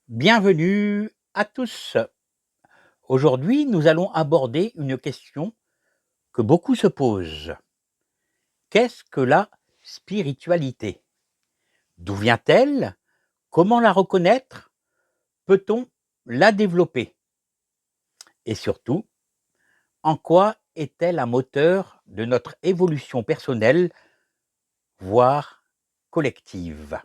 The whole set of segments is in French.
Bienvenue à tous. Aujourd'hui, nous allons aborder une question que beaucoup se posent. Qu'est-ce que la spiritualité? D'où vient-elle? Comment la reconnaître? Peut-on la développer? Et surtout, en quoi est-elle un moteur de notre évolution personnelle, voire collective?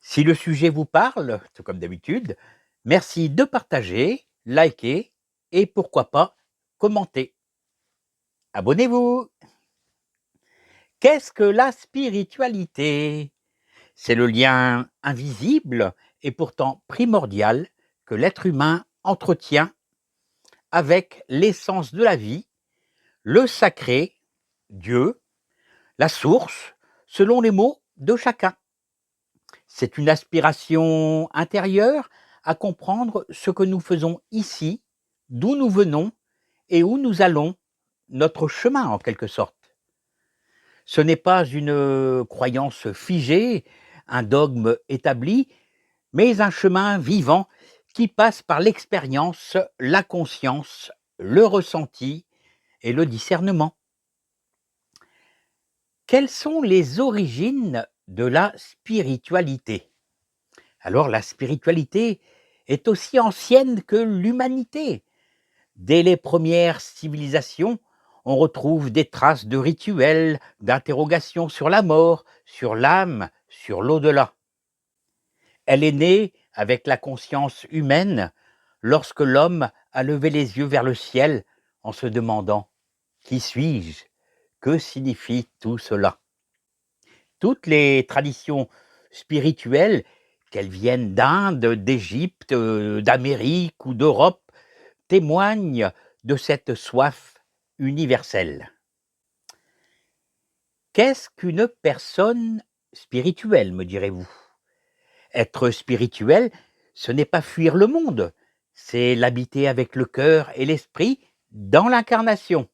Si le sujet vous parle, tout comme d'habitude, merci de partager, liker et pourquoi pas commenter. Abonnez-vous. Qu'est-ce que la spiritualité? C'est le lien invisible et pourtant primordial que l'être humain entretient avec l'essence de la vie, le sacré, Dieu, la source, selon les mots de chacun. C'est une aspiration intérieure à comprendre ce que nous faisons ici, d'où nous venons et où nous allons, notre chemin en quelque sorte. Ce n'est pas une croyance figée, un dogme établi, mais un chemin vivant qui passe par l'expérience, la conscience, le ressenti et le discernement. Quelles sont les origines de la spiritualité? Alors la spiritualité est aussi ancienne que l'humanité. Dès les premières civilisations, on retrouve des traces de rituels, d'interrogations sur la mort, sur l'âme, sur l'au-delà. Elle est née avec la conscience humaine lorsque l'homme a levé les yeux vers le ciel en se demandant: qui suis-je? Que signifie tout cela? Toutes les traditions spirituelles, qu'elles viennent d'Inde, d'Égypte, d'Amérique ou d'Europe, témoignent de cette soif universelle. Qu'est-ce qu'une personne spirituelle, me direz-vous? Être spirituel, ce n'est pas fuir le monde, c'est l'habiter avec le cœur et l'esprit dans l'incarnation.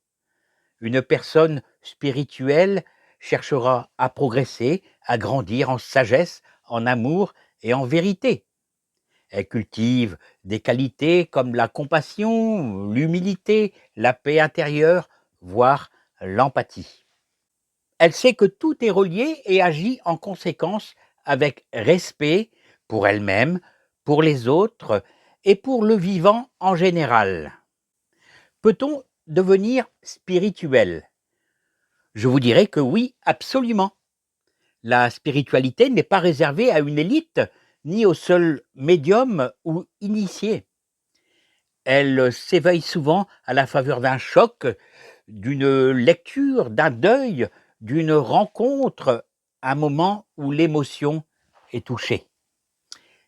Une personne spirituelle cherchera à progresser, à grandir en sagesse, en amour et en vérité. Elle cultive des qualités comme la compassion, l'humilité, la paix intérieure, voire l'empathie. Elle sait que tout est relié et agit en conséquence avec respect pour elle-même, pour les autres et pour le vivant en général. Peut-on devenir spirituel? Je vous dirais que oui, absolument. La spiritualité n'est pas réservée à une élite, ni aux seuls médiums ou initiés. Elle s'éveille souvent à la faveur d'un choc, d'une lecture, d'un deuil, d'une rencontre, un moment où l'émotion est touchée.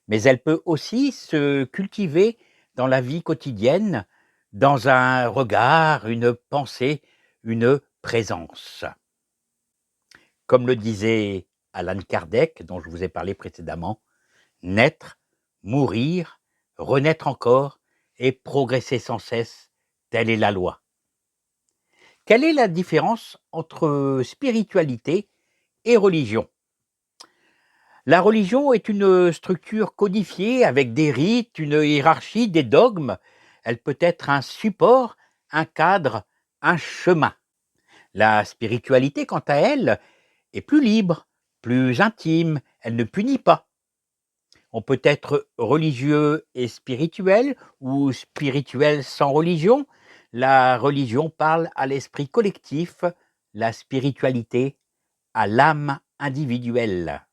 Mais elle peut aussi se cultiver dans la vie quotidienne, dans un regard, une pensée, une présence. Comme le disait Alan Kardec, dont je vous ai parlé précédemment, naître, mourir, renaître encore et progresser sans cesse, telle est la loi. Quelle est la différence entre spiritualité et religion? La religion est une structure codifiée avec des rites, une hiérarchie, des dogmes. Elle peut être un support, un cadre, un chemin. La spiritualité, quant à elle, est plus libre, plus intime, elle ne punit pas. On peut être religieux et spirituel, ou spirituel sans religion. La religion parle à l'esprit collectif, la spiritualité à l'âme individuelle.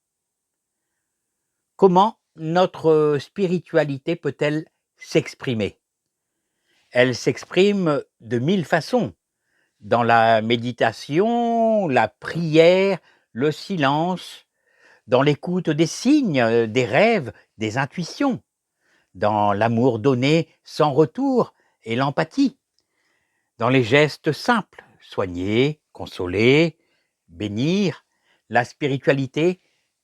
Comment notre spiritualité peut-elle s'exprimer? Elle s'exprime de 1000 façons, dans la méditation, la prière, le silence, dans l'écoute des signes, des rêves, des intuitions, dans l'amour donné sans retour et l'empathie, dans les gestes simples, soigner, consoler, bénir. La spiritualité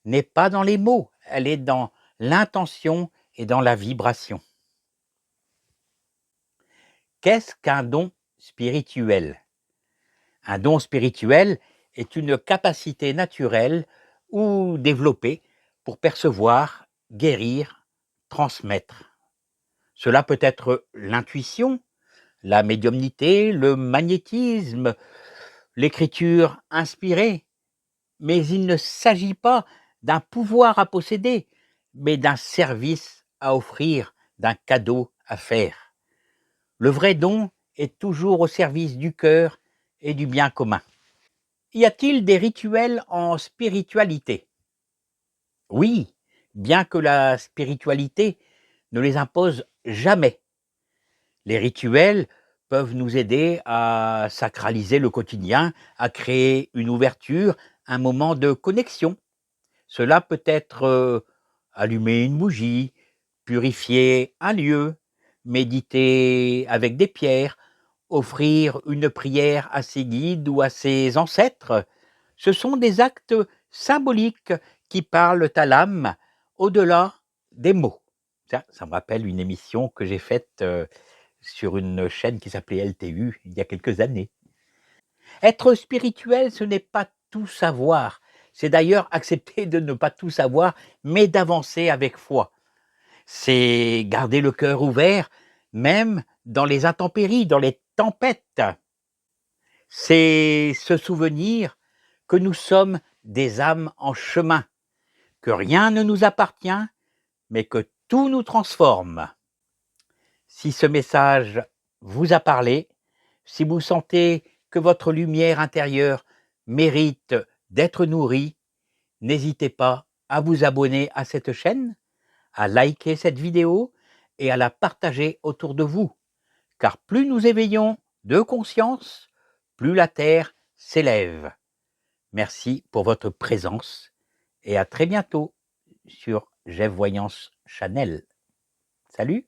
n'est pas dans les mots, elle est dans l'intention et dans la vibration. Qu'est-ce qu'un don spirituel? Un don spirituel est une capacité naturelle ou développée pour percevoir guérir, transmettre. Cela peut être l'intuition, la médiumnité, le magnétisme, l'écriture inspirée, mais il ne s'agit pas d'un pouvoir à posséder, mais d'un service à offrir, d'un cadeau à faire. Le vrai don est toujours au service du cœur et du bien commun. Y a-t-il des rituels en spiritualité? Oui, bien que la spiritualité ne les impose jamais. Les rituels peuvent nous aider à sacraliser le quotidien, à créer une ouverture, un moment de connexion. Cela peut être allumer une bougie, purifier un lieu, méditer avec des pierres, offrir une prière à ses guides ou à ses ancêtres. Ce sont des actes symboliques qui parlent à l'âme au-delà des mots. Ça me rappelle une émission que j'ai faite sur une chaîne qui s'appelait LTU il y a quelques années. Être spirituel, ce n'est pas tout savoir. C'est d'ailleurs accepter de ne pas tout savoir, mais d'avancer avec foi. C'est garder le cœur ouvert, même dans les intempéries, dans les tempêtes. C'est se souvenir que nous sommes des âmes en chemin, que rien ne nous appartient, mais que tout nous transforme. Si ce message vous a parlé, si vous sentez que votre lumière intérieure mérite d'être nourrie, n'hésitez pas à vous abonner à cette chaîne, à liker cette vidéo et à la partager autour de vous, car plus nous éveillons de conscience, plus la Terre s'élève. Merci pour votre présence et à très bientôt sur Jeff Voyance Channel. Salut!